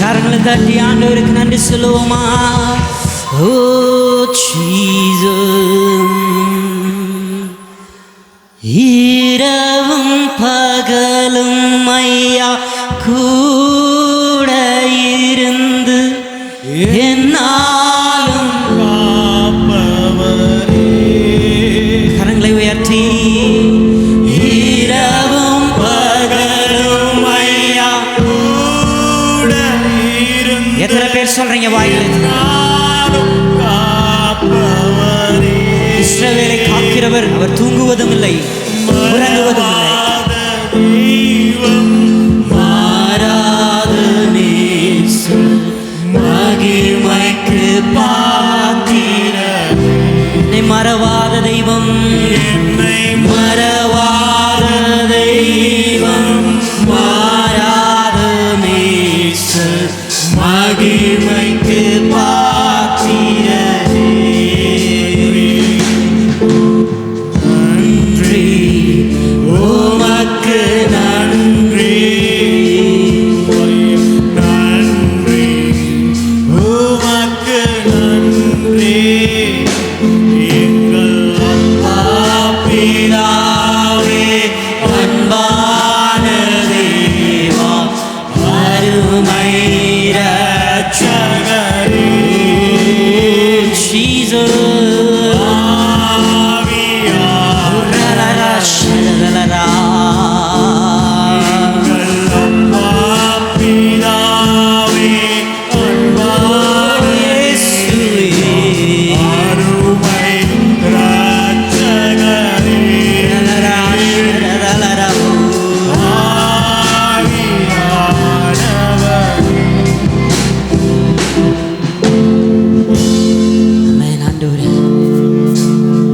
கரங்களை தட்டி ஆண்டவருக்கு நன்றி சொல்லுவோமா? ஓ இரவும் பகலும் ஐயா கூட இருந்து என்னாலும் காப்பவரே. கரங்களை உயர்த்தி இரவும் பகலும் ஐயா. கூட இருந்து எத்தனை பேர் சொல்றீங்க வாயில்? நாளும் காப்பவரே. இஸ்ரவேலை காக்கிறவர், அவர் தூங்குவதும் இல்லை உறங்குவதும் இல்லை. தெய்வம் மாறாத நேசர், மகிமைக்கு பாத்திரர், என்னை மறவாத தெய்வம், என்னை மறவாத தெய்வம், மாறாத நேசர், மகிமைக்கு பாத்திரரே. நன்றி உமக்கு நன்றி, நன்றி உமக்கு நன்றி. எங்கள் அப்பா பிதாவே, அன்பான தேவா, அருமை இரட்சகரே. Jesus.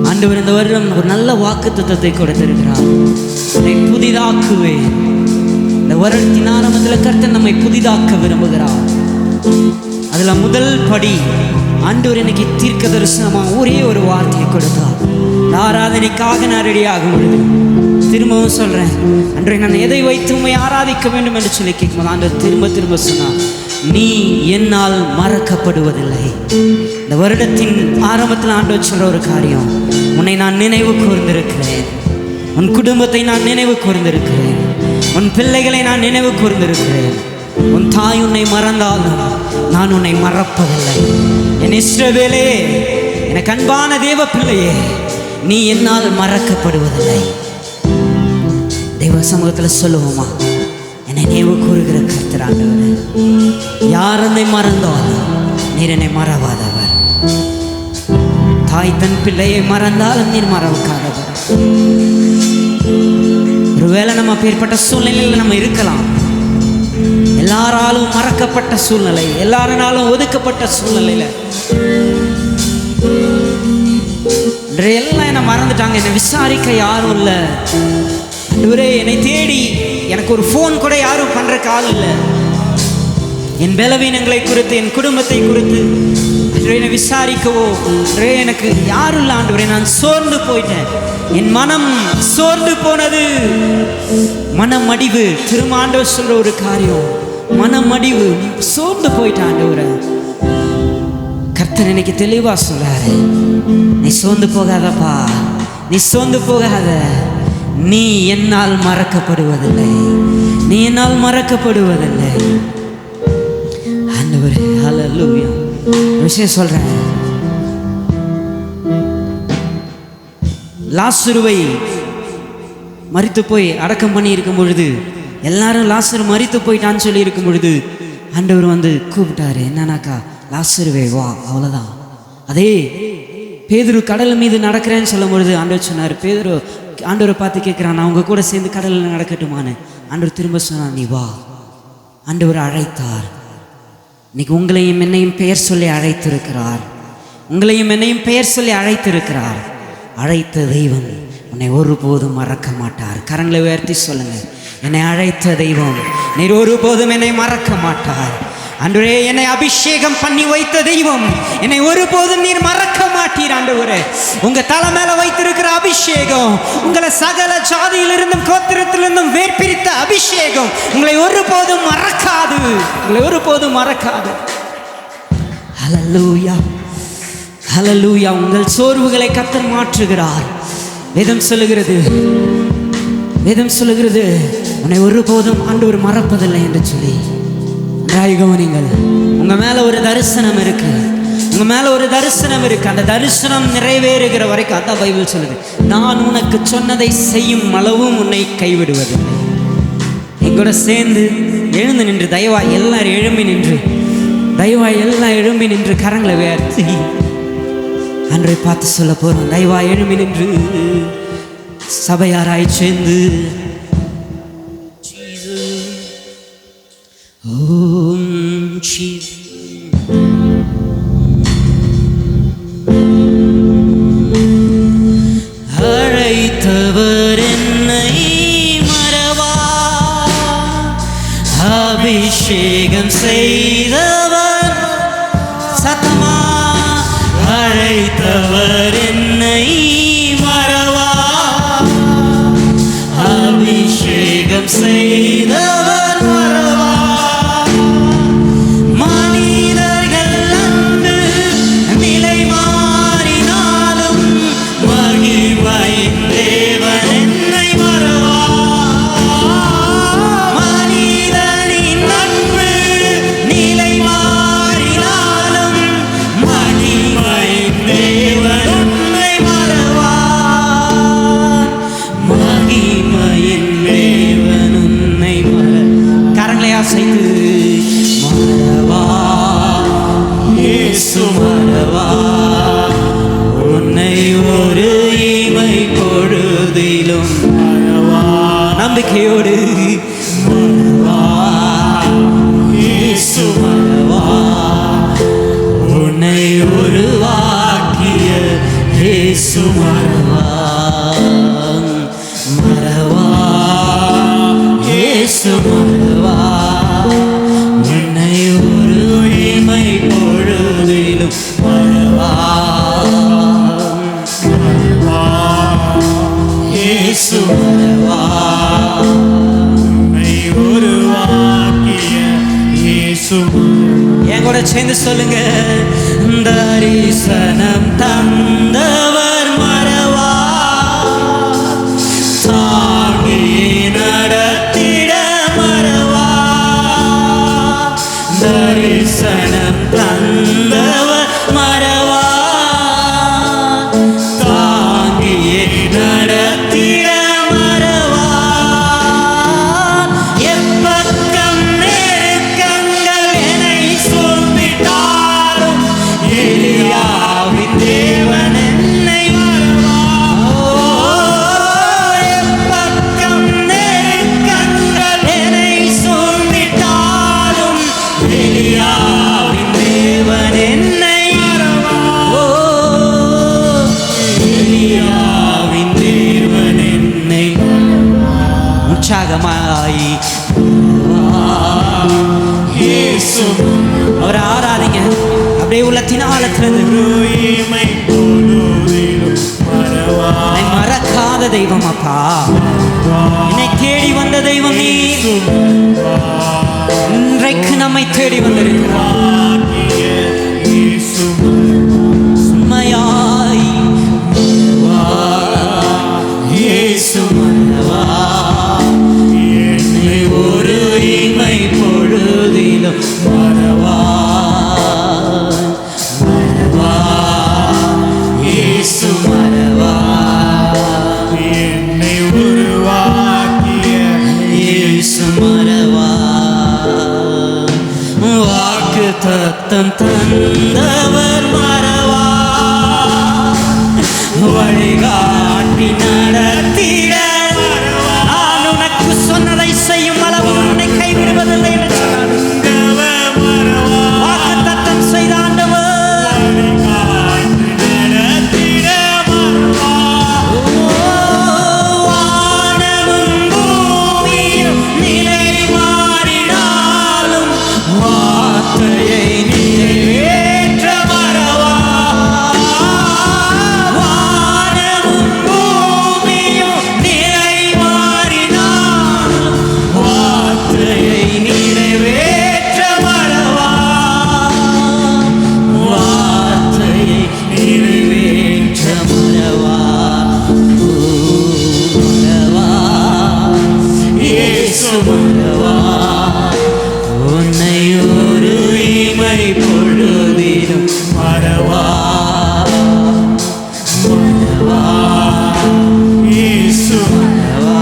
ஆண்டவர் இந்த வருடம் ஒரு நல்ல வாக்குத்தத்தத்தை கொடுத்திருக்கிறார். என்னை புதிதாக்குவேன். இந்த வருடத்தின் ஆரம்பத்தில் கர்த்தர் நம்மை புதிதாக்க விரும்புகிறார். அதுல முதல் படி ஆண்டவர் இன்னைக்கு தீர்க்க தரிசனமா ஒரே ஒரு வார்த்தையை கொடுத்தார். இந்த ஆராதனைக்காக நான் ரெடி ஆகும் பொழுது திரும்பவும் சொல்றேன், அன்றைய நான் எதை வைத்து உண்மை ஆராதிக்க வேண்டும் என்று சொல்லி கேட்கும்போது ஆண்டவர் திரும்ப திரும்ப சொன்னார், நீ என்னால் மறக்கப்படுவதில்லை. இந்த வருடத்தின் ஆரம்பத்தில் ஆண்டவர் சொல்ற ஒரு காரியம், உன்னை நான் நினைவு கூர்ந்திருக்கிறேன், உன் குடும்பத்தை நான் நினைவு கூர்ந்திருக்கிறேன், உன் பிள்ளைகளை நான் நினைவு கூர்ந்திருக்கிறேன். உன் தாய் உன்னை மறந்தாலும் நான் உன்னை மறப்பதில்லை. என் இஸ்ரவேலே, எனக்கு அன்பான தேவ பிள்ளையே, நீ என்னால் மறக்கப்படுவதில்லை. தேவ சமூகத்தில் சொல்லுவோமா, என்னை நினைவு கூறுகிற கர்த்தர் ஆண்டவரே, யார் என்னை மறந்தாலும் நீர் என்னை மறவாதவர். தாய் தன் பிள்ளையை மறந்தாலும் நீர் மறக்காதவர். ஒருவேளை நம்ம அப்பேற்பட்ட சூழ்நிலையில் நம்ம இருக்கலாம். எல்லாராலும் மறக்கப்பட்ட சூழ்நிலை, எல்லாராலும் ஒதுக்கப்பட்ட சூழ்நிலையில எல்லாம் என்னை மறந்துட்டாங்க, என்னை விசாரிக்க யாரும் இல்லை. ஆண்டவரே, என்னை தேடி எனக்கு ஒரு ஃபோன் கூட யாரும் பண்றதுக்கு ஆள் இல்லை. என் பலவீனங்களை குறித்து, என் குடும்பத்தை குறித்து என்னை விசாரிக்கவோ எனக்கு யாரும் இல்லை. ஆண்டவரே, நான் சோர்ந்து போயிட்டேன், என் மனம் சோர்ந்து போனது. மனமடிவு, திருமாண்டவர் சொல்ற ஒரு காரியம், மனமடிவு, சோர்ந்து போயிட்டேன் ஆண்டவரே. கர்த்தர் இன்னைக்கு தெளிவா சொல்றாரு, நீ சோர்ந்து போகாதப்பா, நீ சோர்ந்து போகாத. நீ என்னால் மறக்கப்படுவதில்லை, நீ என்னால் மறக்கப்படுவதில்லை. ஆண்டவரே, ஹல்லேலூயா. விஷயம் சொல்றேன், லாசருவை மரித்து போய் அடக்கம் பண்ணி இருக்கும் பொழுது, எல்லாரும் லாசரு மரித்து போயிட்டான்னு சொல்லி இருக்கும் பொழுது ஆண்டவர் வந்து கூப்பிட்டாரு. என்னன்னாக்கா, லாசருவே வா, அவ்வளோதான். அதே பேதுரு கடல் மீது நடக்கிறேன்னு சொல்லும் பொழுது ஆண்டவர் சொன்னார், பேதுரு ஆண்டவரை பார்த்து கேட்குறான், நான் அவங்க கூட சேர்ந்து கடலில் நடக்கட்டுமான்னு. ஆண்டவர் திரும்ப சொன்னார், நீ வா. ஆண்டவர் அழைத்தார். இன்னைக்கு உங்களையும் என்னையும் பெயர் சொல்லி அழைத்திருக்கிறார், உங்களையும் என்னையும் பெயர் சொல்லி அழைத்திருக்கிறார். அழைத்த தெய்வம் உன்னை ஒருபோதும் மறக்க மாட்டார். கரங்களை உயர்த்தி சொல்லுங்க, என்னை அழைத்த தெய்வம் நீர் ஒருபோதும் என்னை மறக்க மாட்டார். ஆண்டவரே, என்னை அபிஷேகம் பண்ணி வைத்த தெய்வம் என்னை ஒருபோதும் நீர் மறக்க மாட்டீர். ஆண்டவரே, உங்க தலை மேல வைத்திருக்கிற அபிஷேகம், உங்களை சகல ஜாதியிலிருந்தும் கோத்திரத்திலிருந்தும் வேர்பிரித்த அபிஷேகம் உங்களை ஒருபோதும் மறக்காது, உங்களை ஒருபோதும் மறக்காது. ஹல்லேலூயா, ஹல்லேலூயா. உங்கள் சோர்வுகளை கர்த்தர் மாற்றுகிறார். வேதம் சொல்லுகிறது, வேதம் சொல்லுகிறது, உன்னை ஒருபோதும் ஆண்டவர் மறப்பதில்லை என்று சொல்லி. கவனிங்கள், உங்க மேல ஒரு தரிசனம் இருக்கு, உங்க மேல ஒரு தரிசனம் இருக்கு. அந்த தரிசனம் நிறைவேறுகிற வரைக்கும், அதான் பைபிள் சொல்லுது, நான் உனக்கு சொன்னதை செய்யும் அளவும் உன்னை கைவிடுவதில்லை. எங்கூட சேர்ந்து எழுந்து நின்று, தயவாய் எல்லாரும் எழும்பி நின்று, தயவாய் எல்லாம் எழும்பி நின்று கரங்களை உயர்த்தி அன்றை பார்த்து சொல்ல போறோம். தயவாய் எழும்பி நின்று சபையாராய் சேர்ந்து, ஓம் ஜீசஸ், அழைத்தவர் என்னை மறவா, அபிஷேகம் செய்தவர் சத்தமா, அழைத்தவர் என்னை மறவா, அபிஷேகம் செய்தவர் மறவா. மனிதர்கள் அன்று நிலை மாறினாலும் மகிமையின் தேவன் என்னை மறவா. மனிதனின் அன்பு நிலை மாறினாலும் மகிமையின் தேவன் என்னை மறவா. மகிமையின் தேவன் உன்னை கரங்களை அசைத்து மறவா, இயேசு மறவா, உன்னை ஒரு இமை பொழுதிலும் மறவா. நம்பிக்கையோடு மறவா, இயேசு மறவா, உன்னை உருவாக்கிய இயேசு மறவா. மறவா, இயேசு மறவா, உன்னை ஒரு இமை பொழுதிலும் மறவா. மறவா, இயேசு மறவா, உன்னை உருவாக்கிய இயேசு கூட சேர்ந்து சொல்லுங்க. தரிசனம் தந்தவர் மறவா, தாங்கி நடத்திட மறவா. தரிசனம் தந்தவர் மறவா, தாங்கியே நடத்திட மறவா. எப்பக்கம் நெருக்கங்கள் என்னை சூழ்ந்திட்டாலும் எலியாவின் தேவன் என்னை மறவா. எப்பக்கம் நெருக்கங்கள் என்னை சூழ்ந்திட்டாலும் எலியாவின் தேவன் என்னை மறவா. எலியாவின் தேவன் என்னை உற்சாகமாய் இயேசு அவரை ஆராதிங்க. அப்படியே உள்ளத்தின் ஆழத்திலிருந்து என்னை மறக்காத தெய்வம் அப்பா, என்னை தேடி வந்த தெய்வம் நீ. இன்றைக்கு நம்மை தேடி வந்திருக்கிறார். உண்மையாய் இயேசு மறவா, என்னை ஒரு இமை பொழுதிலும் மறவா. மறவா இயேசு மறவா, என்னை உருவாக்கிய இயேசு மறவா. வாக்கு தத்தம் தந்தவர் மறவா, வழிகாட்டி நடத்திட மறவா. நான் உனக்கு சொன்னதை செய்யும் அளவு உன்னை கைவிடுவதில்லை என்று சொன்னார். வாக்கு தத்தம் செய்த ஆண்டவர் வானமும் பூமியும் நிலை மாறினாலும் வார்த்தையை நிறைவேற்ற மறவா. வானமும் பூமியும் நிலை மாறினாலும் வார்த்தையை நிறைவேற்ற மறவா. வார்த்தையை நிறைவேற்ற மறவா. மறவா இயேசு மறவா, உன்னை ஒரு இமை பொழுதிலும் மறவா. மறவா இயேசு மறவா.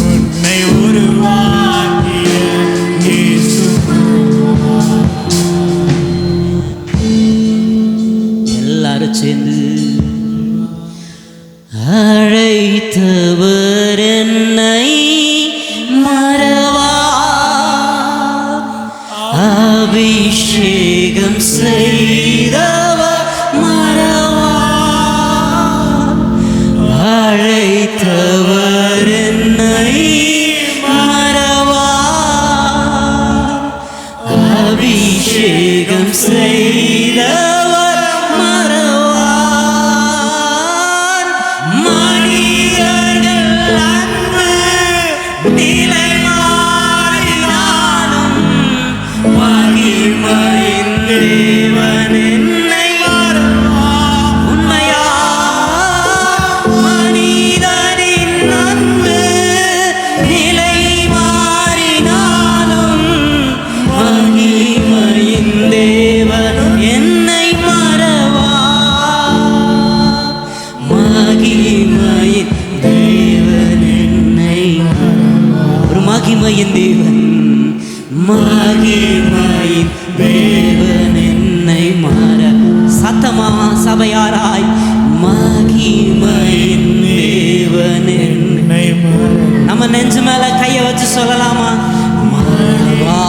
உன்னை உருவாக்கிய இயேசு. எல்லாரும் சேர்ந்து அழைத்தவர் என்னை மறவா, அபிஷேகம் செய்தவர் மறவா. அழைத்தவர் என்னை மறவா, அபிஷேகம் செய்தவர் மறவா. மனிதர்கள் அன்பு நிலை மாறினாலும் மகிமையின் தேவன் என்னை மறவா. உண்மையா மனிதனின் அன்பு நிலை மாறினாலும் மகிமையின் தேவன் என்னை மறவா. மகிமையின் தேவன் என்னை மறவா. ஒரு மகிமையின் தேவன், மகிமையின் தேவன் என்னை மற. சத்தமா சபையாராய் மகிமையின் தேவன் என்னை மற. நம்ம நெஞ்சு மேல கைய வச்சு சொல்லலாமா? மறவா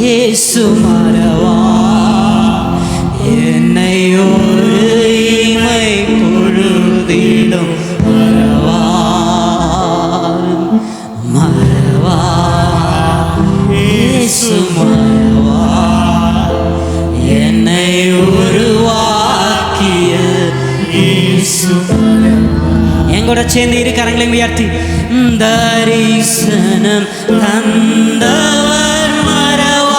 இயேசு மறவா, என்னை ஒரு இமை பொழுதிலும் மறவா. மறவா இயேசு மறவா, என்னை உருவாக்கிய இயேசு மறவா. எங்கூட சேர்ந்து இரு கரங்களையும் உயர்த்தி தரிசனம் தந்தவர் மறவா,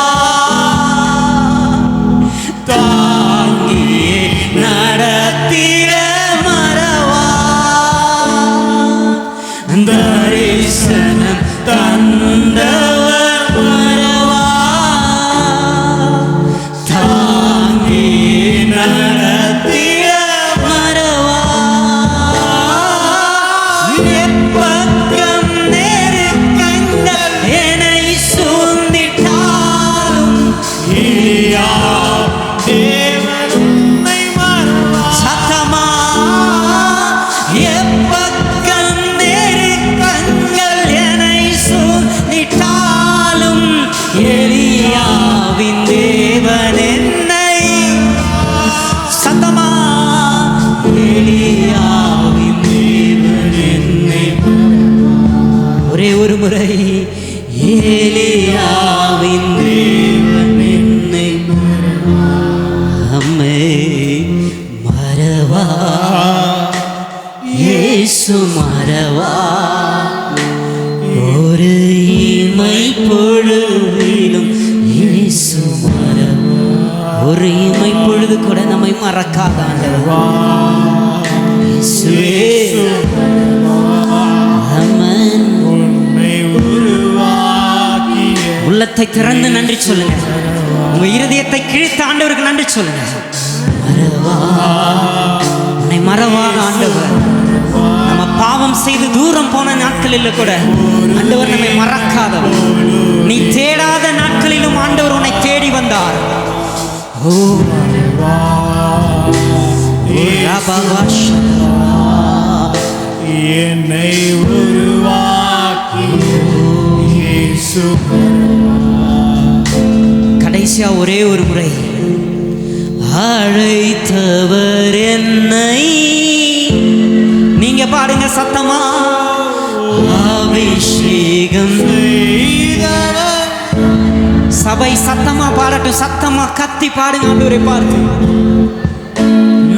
முறை ஏலியாவின் தேவன் என்னை அம்மே மறவா இயேசு மறவா ஒரு இமை பொழுதிலும் இயேசு மறவா ஒரு இமை பொழுது கூட நம்மை மறக்காத ஆண்டவர் இயேசுவே அமன் உள்ளத்தை திறந்து நன்றி சொல்லுங்க உங்க இருதயத்தை கிழித்த ஆண்டவருக்கு நன்றி சொல்லுங்க மறவா உன்னை மறவாத ஆண்டவர் நம்ம பாவம் செய்து தூரம் போன நாட்களில் கூட ஆண்டவர் நம்மை மறக்காதவர் நீ தேடாத நாட்களிலும் ஆண்டவர் உன்னை தேடி வந்தார் ஓ என்னை உருவாக்கி கடைசியா ஒரே ஒரு முறை அழைத்தவர் என்னை நீங்க பாடுங்க சத்தமா அபிஷேகம் சபை சத்தமா பாடட்டும் சத்தமா கத்தி பாடுங்க ஆண்டவரை பார்த்து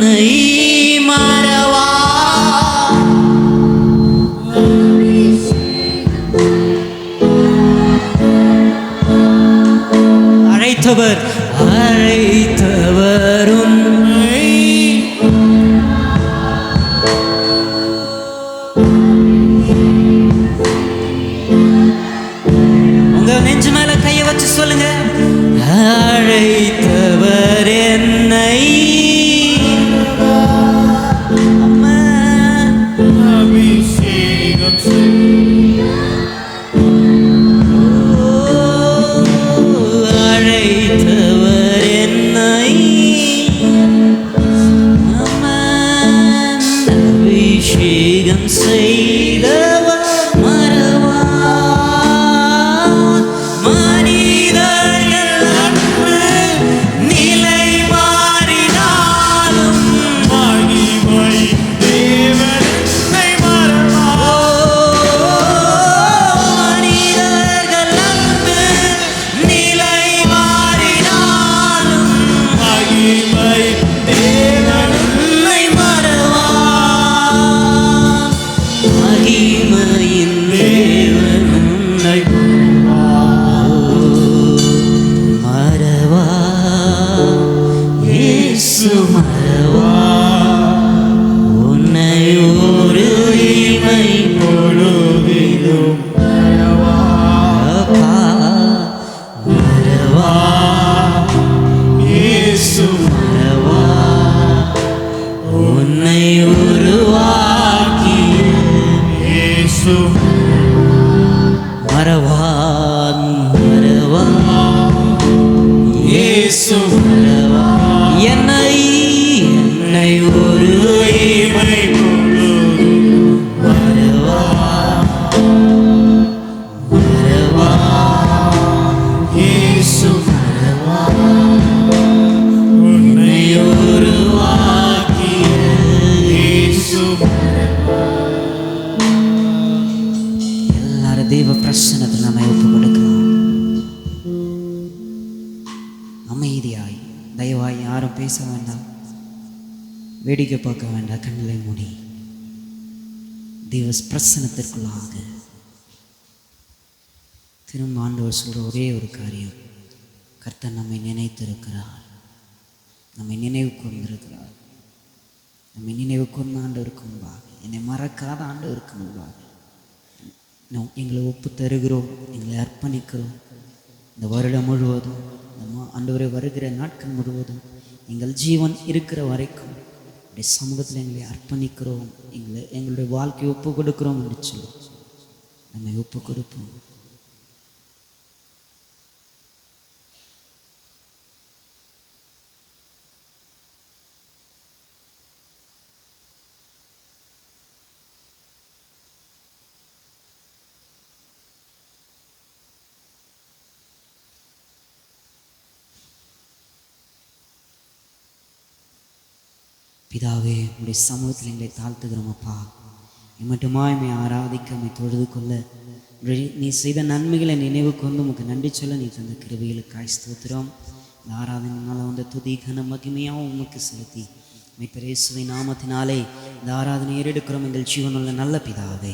நை மறவா அழைத்தவர் உன்னை உங்க நெஞ்சு மேல கைய வச்சு சொல்லுங்க அழைத்தவர் என்னை தேவ பிரசன்னத்தில் நம்மை ஒப்பு கொடுக்கிறோம். அமைதியாய் தயவாய் யாரும் பேச வேண்டாம், வேடிக்கை பார்க்க வேண்டாம், கண்களை மூடி தேவ பிரசன்னத்திற்குள்ளாக திரும்ப ஆண்டவர் சொல்ற ஒரே ஒரு காரியம், கர்த்தர் நம்மை நினைத்திருக்கிறார், நம்மை நினைவு கொண்டிருக்கிறார். நம்மை நினைவு கொண்ட ஆண்டவருக்கு முன்பாக, என்னை மறக்காத ஆண்டவருக்கு முன்பாக எங்களை ஒப்பு தருகிறோம், எங்களை அர்ப்பணிக்கிறோம். இந்த வருடம் முழுவதும், இந்த ஆண்டவரை வருகிற நாட்கள் முழுவதும், எங்கள் ஜீவன் இருக்கிற வரைக்கும் அப்படி சமூகத்தில் எங்களை அர்ப்பணிக்கிறோம், எங்களுடைய வாழ்க்கையை ஒப்பு கொடுக்கிறோம் என்று சொல்லி நம்மை ஒப்பு கொடுப்போம். பிதாவே, உடைய சமூகத்தில் எங்களை தாழ்த்துகிறோம் அப்பா. மட்டுமாய் உம்மை ஆராதிக்க உம்மை தொழுது கொள்ள நீ செய்த நன்மைகளை நினைவு கொண்டு உமக்கு நன்றி சொல்ல நீ தந்த கிருபைகளுக்காய் ஸ்தோத்திரம். இந்த ஆராதனையினால் வந்த துதி கன மகிமையாகவும் உமக்கு செலுத்தி மீட்பர் இயேசுவின் நாமத்தினாலே இந்த ஆராதனை ஏறெடுக்கிறோம் எங்கள் ஜீவனுள்ள நல்ல பிதாவே.